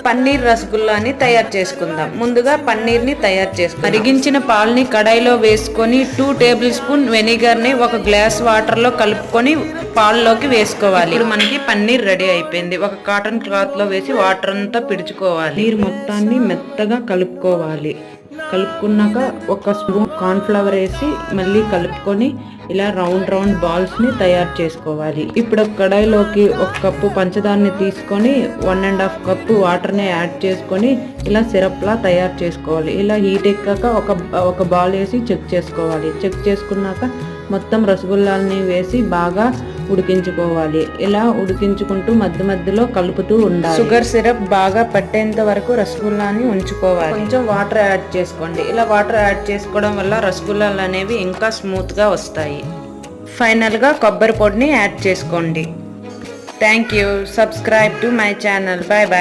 పన్నీర్ రసగుల్లాని తయారు చేసుకుందాం. ముందుగా పన్నీర్ని తయారు చేసుకుందాం. మరిగించిన పాలని కడాయిలో వేసుకొని 2 టేబుల్ స్పూన్ వెనిగర్ని 1 గ్లాస్ వాటర్లో కలుపుకొని పాల్లోకి వేసుకోవాలి. ఇప్పుడు మనకి పన్నీర్ రెడీ అయిపోయింది. ఒక కాటన్ క్లాత్లో వేసి వాటర్ అంతా పిడుచుకోవాలి. నీరు మొత్తాన్ని మెత్తగా కలుపుకోవాలి. కలుపుకున్నాక 1 స్పూన్ కార్న్ఫ్లవర్ వేసి మళ్ళీ కలుపుకొని ఇలా రౌండ్ బాల్స్ని తయారు చేసుకోవాలి. ఇప్పుడు కడాయిలోకి 1 కప్పు పంచదారని తీసుకొని 1.5 కప్పు వాటర్ని యాడ్ చేసుకొని ఇలా సిరప్లా తయారు చేసుకోవాలి. ఇలా హీట్ ఎక్కాక ఒక బాల్ వేసి చెక్ చేసుకోవాలి. చెక్ చేసుకున్నాక మొత్తం రసగుల్లాలని వేసి బాగా ఉడికించుకోవాలి. ఇలా ఉడికించుకుంటూ మధ్యలో కలుపుతూ ఉండాలి. షుగర్ సిరప్ బాగా పట్టేంత వరకు రసగుల్లాని ఉంచుకోవాలి. కొంచెం వాటర్ యాడ్ చేసుకోండి. ఇలా వాటర్ యాడ్ చేసుకోవడం వల్ల రసగుల్లాలు అనేవి ఇంకా స్మూత్గా వస్తాయి. ఫైనల్గా కొబ్బరి పొడిని యాడ్ చేసుకోండి. Thank you. Subscribe to my channel. Bye bye.